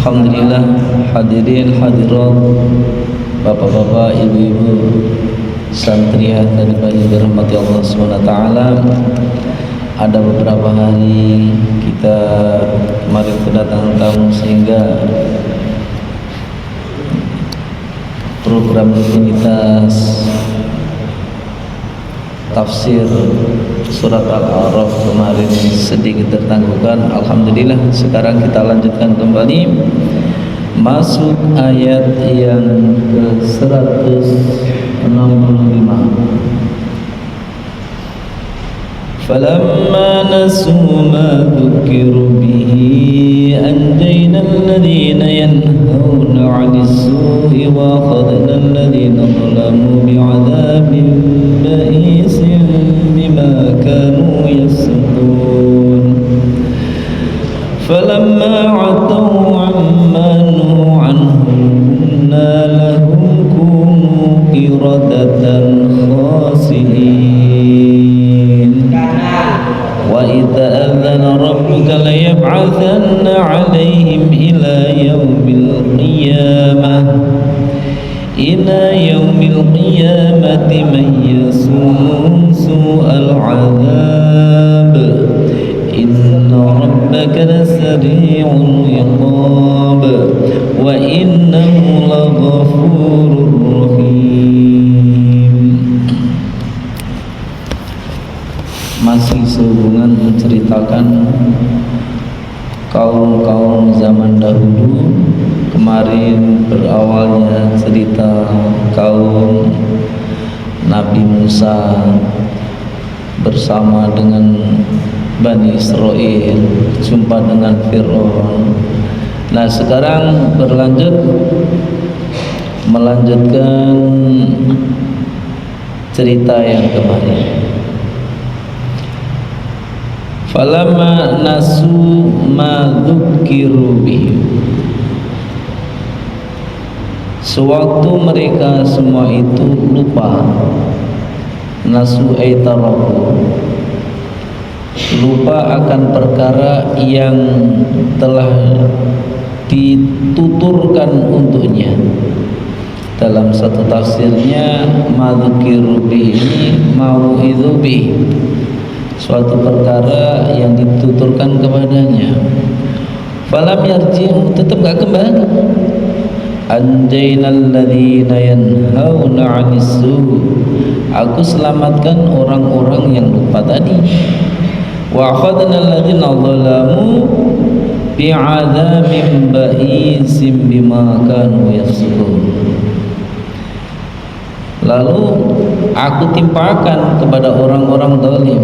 Alhamdulillah, hadirin hadirat, bapak-bapak, ibu-ibu, santriah dan bagi dirahmati Allah SWT. Ada beberapa hari kita kemarin kedatangan tamu sehingga program rutinitas tafsir surat Al-A'raf kemarin sedikit tertangguhkan. Alhamdulillah, sekarang kita lanjutkan kembali masuk ayat yang ke 165. Falamma nasu ma dhukiru bihi anjayna alladhina yanhauna 'anis su'i wa akhadna alladhina zalamu bi'adabin ba'isin bima kanu yafsukun. Falamma 'ataw 'amma nuhu 'anhu qulna lahum kunu qiradatan khasi'in. Wa idza adzana rabbuka la yab'atsanna 'alaihim ila yaumil qiyamati man yasumuhum su'al 'adzab inna rabbaka lasari'ul iqab wa innahu laghafurur rahim. Masih sehubungan menceritakan kaum-kaum zaman dahulu. Kemarin berawalnya cerita kaum Nabi Musa bersama dengan Bani Israel, jumpa dengan Fir'aun. Nah, sekarang melanjutkan cerita yang kemarin. Falamma nasu ma dzukiru bihi, sewaktu mereka semua itu lupa, nasu aitaraku, lupa akan perkara yang telah dituturkan untuknya. Dalam satu tafsirnya ma dzukiru bihi ini mau'idzu bihi, suatu perkara yang dituturkan kepadanya. Falam yarji', tetap gak kembali. Anjainal ladzina yanhauna 'anis su', aku selamatkan orang-orang yang lupa tadi. Wa akhadna alladzina zalamu bi'adzabin ba'isin bima kanu yafsukun. Lalu aku timpakan kepada orang-orang zalim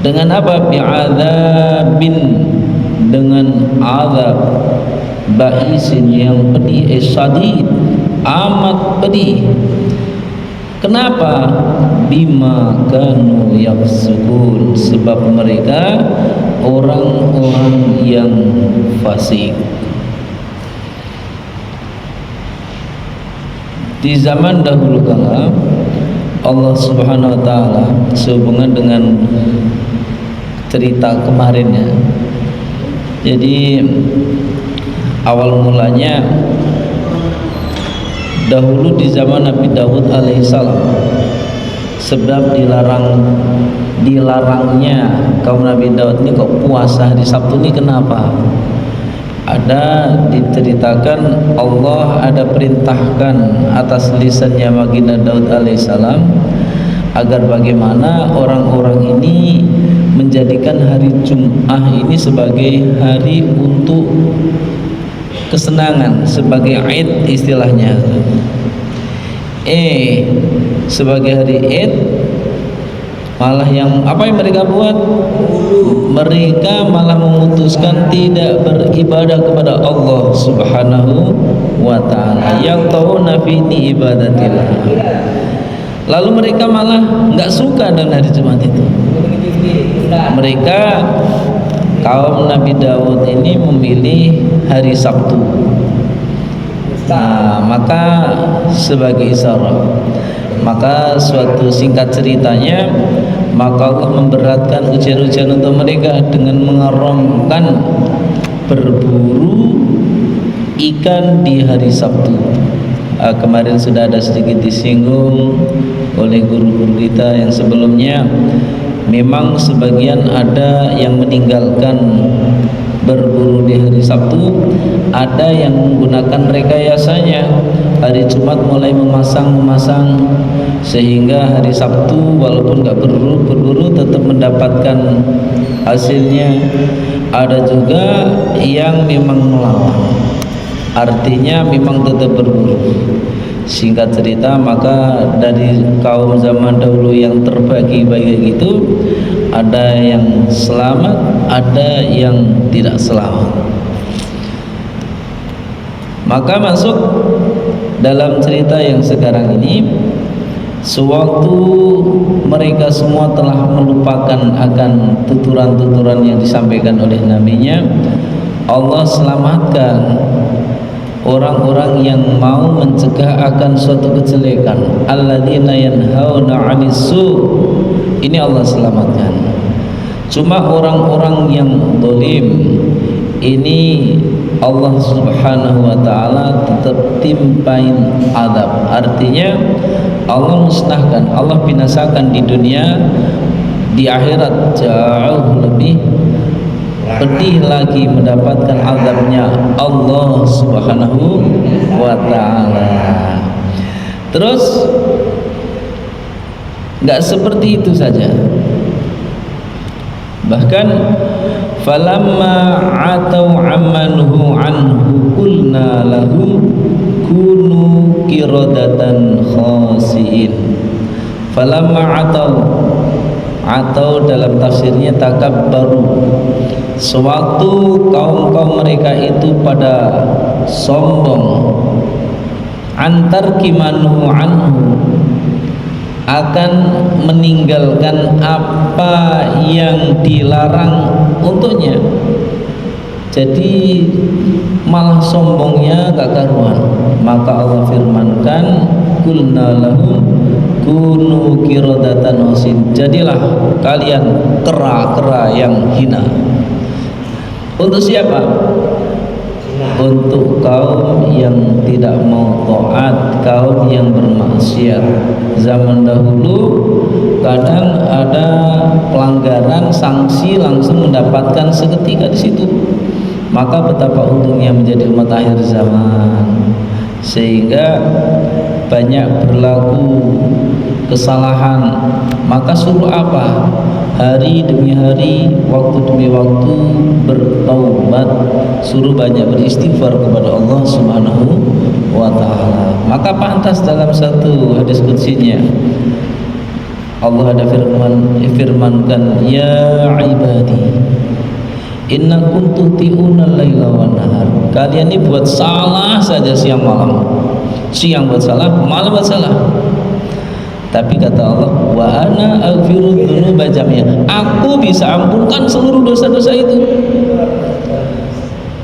dengan apa? Bi'adzabin, dengan azab, ba'isin yang pedih, syadid, amat pedih. Kenapa? Bima kanu yafsukun, sebab mereka orang-orang yang fasik. Di zaman dahulu kala Allah Subhanahu wa taala sehubungan dengan cerita kemarinnya. Jadi awal mulanya dahulu di zaman Nabi Daud alaihissalam, sebab dilarangnya kaum Nabi Daud ini kok puasa hari Sabtu ini kenapa? Ada diceritakan Allah ada perintahkan atas lisannya baginda Daud alaihissalam agar bagaimana orang-orang ini menjadikan hari Jum'ah ini sebagai hari untuk kesenangan, sebagai Id istilahnya. Sebagai hari Id, malah yang apa yang mereka buat? Mereka malah memutuskan tidak beribadah kepada Allah Subhanahu wa ta'ala, yang tahu nafi ini ibadatillah. Lalu mereka malah nggak suka dengan hari Jumat itu. Mereka kaum Nabi Daud ini memilih hari Sabtu. Nah, maka sebagai isyarat, maka suatu singkat ceritanya, maka Allah memberatkan ujian-ujian untuk mereka dengan mengharamkan berburu ikan di hari Sabtu. Kemarin sudah ada sedikit disinggung oleh guru-guru kita yang sebelumnya. Memang sebagian ada yang meninggalkan berburu di hari Sabtu, ada yang menggunakan rekayasanya. Hari Jumat mulai memasang sehingga hari Sabtu walaupun nggak berburu tetap mendapatkan hasilnya. Ada juga yang memang melawan, artinya memang tetap berburu. Singkat cerita, maka dari kaum zaman dahulu yang terbagi gitu, ada yang selamat, ada yang tidak selamat. Maka masuk dalam cerita yang sekarang ini, sewaktu mereka semua telah melupakan akan tuturan-tuturan yang disampaikan oleh nabinya, Allah selamatkan orang-orang yang mau mencegah akan suatu kejelekan. Alladzina yanhauna 'anis su'. Ini Allah selamatkan. Cuma orang-orang yang zalim ini Allah Subhanahu wa taala tetap timpain azab. Artinya Allah musnahkan, Allah binasakan di dunia, di akhirat jauh lebih pedih lagi mendapatkan azabnya Allah Subhanahu wa ta'ala. Terus enggak seperti itu saja, bahkan falamma atau ammanhu anhu qulna lahum kunu qiradatan khasiin. Falamma atau dalam tafsirnya takabbaru, sewaktu kaum-kaum mereka itu pada sombong, antar kimanuhu anhu, akan meninggalkan apa yang dilarang untuknya. Jadi malah sombongnya gak karuan. Maka Allah firmankan, qulna lahum kunu qiradatan khasin. Jadilah kalian kera-kera yang hina. Untuk siapa? Untuk kaum yang tidak mau taat, kaum yang bermaksiat. Zaman dahulu kadang ada pelanggaran, sanksi langsung mendapatkan seketika di situ. Maka betapa untungnya menjadi umat akhir zaman, sehingga banyak berlaku kesalahan. Maka suruh apa? Hari demi hari, waktu demi waktu bertaubat, suruh banyak beristighfar kepada Allah Subhanahu wa ta'ala. Maka pantas dalam satu hadis qudsinya Allah ada firmankan, ya ibadi innakum tuti'una laila wan nahar. Kalian ini buat salah saja siang malam. Siang buat salah, malam buat salah. Tapi kata Allah, wa ana aghfiru dzunuba jami'an. Aku bisa ampunkan seluruh dosa-dosa itu.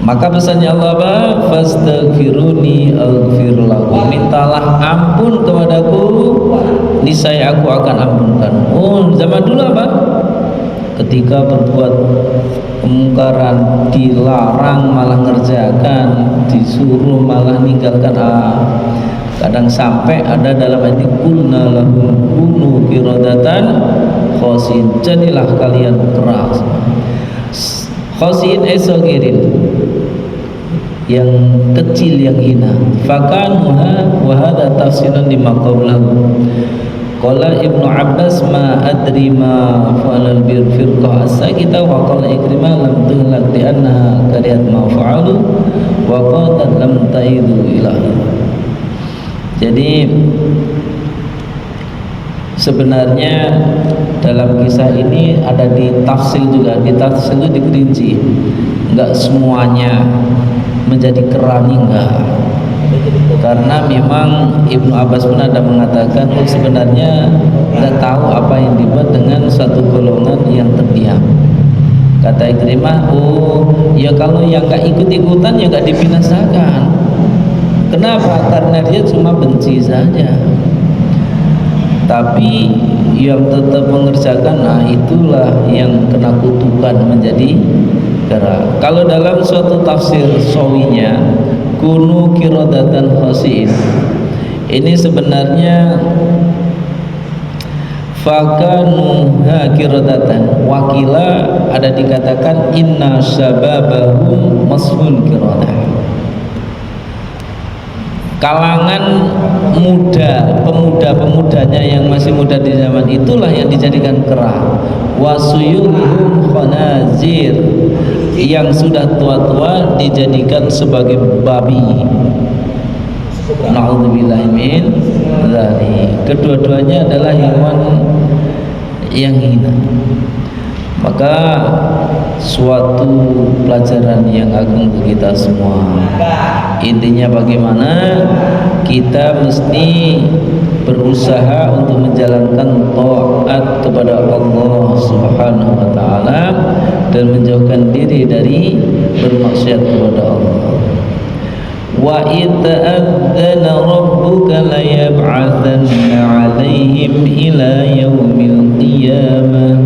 Maka pesannya Allah apa? Fastaghfiruni aghfir lakum. Mintalah ampun kepadaku, niscaya aku akan ampunkan. Oh, zaman dulu apa? Ketika berbuat kemungkaran, dilarang malah ngerjakan, disuruh malah ninggalkan. Kadang sampai ada dalam ayat qulna lahum kunu qiradatan khasin. Jadilah kalian keras. Khasin esogirin, yang kecil, yang hina. Fakanuha wa hadha tafsiran lima qablahu. Qala Ibnu Abbas ma adri ma fa'alal bir firqah as-sakita wa qala Ikrimah lam tuhlak li annaha kariyat ma fa'alu wa qadat lam taidu ilahi. Jadi sebenarnya dalam kisah ini ada di tafsir juga. Di tafsir itu diperinci, enggak semuanya menjadi kerani, enggak. Karena memang Ibnu Abbas pun ada mengatakan, oh sebenarnya enggak tahu apa yang dibuat dengan satu golongan yang terdiam. Kata Ikrimah, oh ya kalau yang enggak ikut-ikutan ya enggak dibinasakan. Kenapa? Karena dia cuma benci saja. Tapi yang tetap mengerjakan, nah itulah yang kena kutukan menjadi kera. Kalau dalam suatu tafsir sawinya, kunu qiradatan khasiin, ini sebenarnya fakanuha qiradatan, wakila ada dikatakan inna syababahum masful qiradah, kalangan muda, pemuda-pemudanya yang masih muda di zaman itulah yang dijadikan kera. Wasuyuhum khanazir, yang sudah tua-tua dijadikan sebagai babi. Na'udzubillahi min dzalik. Kedua-duanya adalah hewan yang hina. Maka suatu pelajaran yang agung untuk kita semua. Intinya bagaimana kita mesti berusaha untuk menjalankan taat kepada Allah Subhanahu wa taala dan menjauhkan diri dari bermaksiat kepada Allah. Wa ita'adzana rabbuka la yab'atsanna 'alaihim ila yaumil qiyamah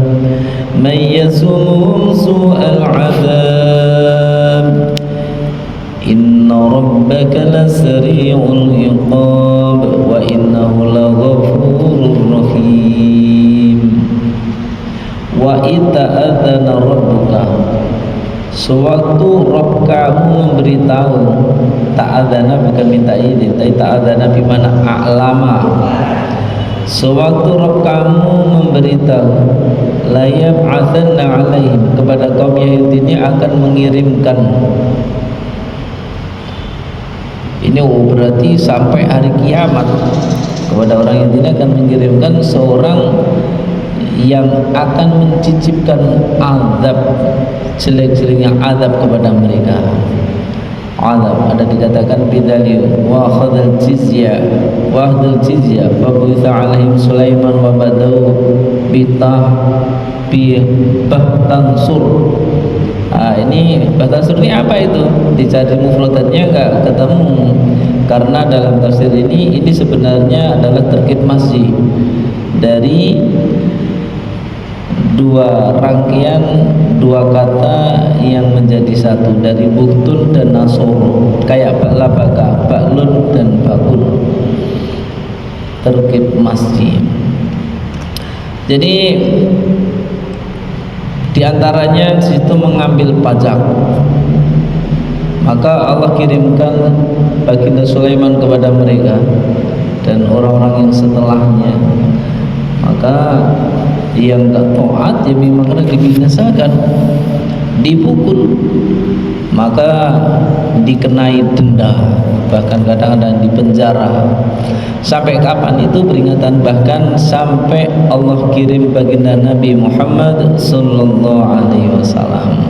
man yasumuhum su'al 'adzab inna rabbaka lasari'ul iqab wa innahu laghafurur rahim. Wa ita'adzana rabbuka, sewaktu Rabb kamu memberitahu, ta'adzana bukan minta izin, tapi ta'adzana bimana a'lama. Sewaktu Rabb kamu memberitahu, la yab'atsanna 'alaihim, kepada kaum Yahudi ini akan mengirimkan. Ini berarti sampai hari kiamat kepada orang Yahudi akan mengirimkan seorang yang akan mencicipkan azab, jelek-jeleknya azab kepada mereka. Azab ada dikatakan bidali wa khadal jizya wa ahdul jizya fa buitha alaihim Sulaiman wa badau bahtansur. Ini bahtansur ini apa itu? Dicari mufradatnya enggak ketemu, karena dalam tafsir ini sebenarnya adalah terkait masih dari dua rangkaian dua kata yang menjadi satu, dari buhtun dan nasoro, kayak baklabaka, baklun dan bakun, terkait masjid. Jadi diantaranya situ mengambil pajak, maka Allah kirimkan baginda Sulaiman kepada mereka dan orang-orang yang setelahnya. Maka yang tak taat ya memang kena dibinasakan, dipukul, maka dikenai denda, bahkan kadang-kadang dipenjara. Sampai kapan itu peringatan? Bahkan sampai Allah kirim baginda Nabi Muhammad sallallahu alaihi wasallam.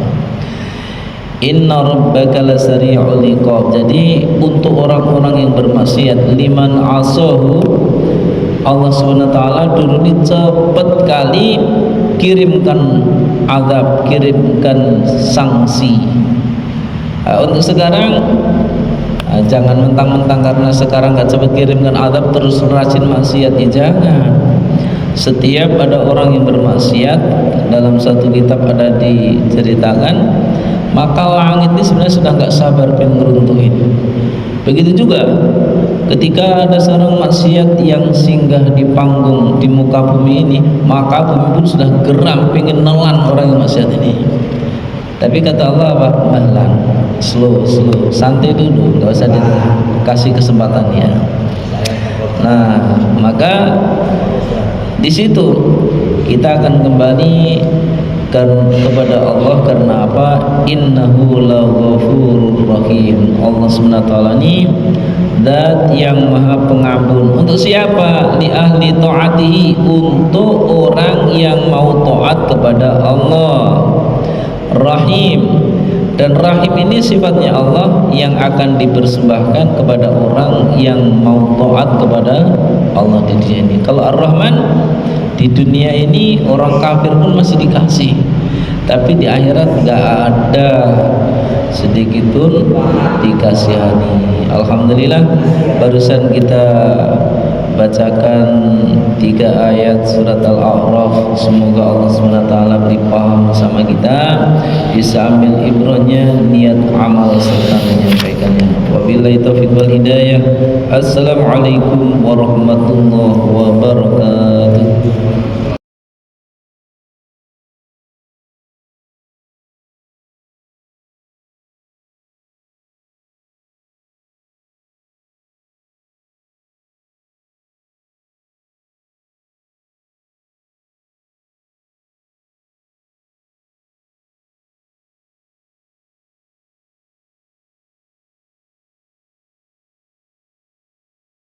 Inna rabbaka lasari'ul iqab. Jadi untuk orang-orang yang bermaksiat, liman asahu, Allah SWT dulu ini cepat kali kirimkan azab, kirimkan sanksi. Untuk sekarang jangan mentang-mentang karena sekarang nggak cepat kirimkan azab terus rajin maksiat, ya jangan. Setiap ada orang yang bermaksiat, dalam satu kitab ada diceritakan, maka langit ini sebenarnya sudah nggak sabar pengen ngeruntuhin. Begitu juga ketika ada seorang maksiat yang singgah di panggung di muka bumi ini, maka bumi pun sudah geram pengen nelan orang yang maksiat ini. Tapi kata Allah apa? Mahlan, slow, santai dulu, nggak usah dikasih kesempatannya. Nah, maka di situ kita akan kembali kepada Allah. Karena apa? Innahu laghafurur rahim. Allah SWT ini zat yang maha pengampun. Untuk siapa? Li ahli taatihi, untuk orang yang mau taat kepada Allah. Rahim, dan rahim ini sifatnya Allah yang akan dipersembahkan kepada orang yang mau taat kepada Allah di dunia ini. Kalau Ar-Rahman di dunia ini orang kafir pun masih dikasih, tapi di akhirat nggak ada sedikit pun dikasihani. Alhamdulillah barusan kita bacakan 3 ayat surat Al-A'raf. Semoga Allah SWT beri paham sama kita, bisa ambil ibrahnya, niat amal serta menyampaikannya. Wabillahi taufiq wal hidayah. Assalamualaikum warahmatullahi wabarakatuh.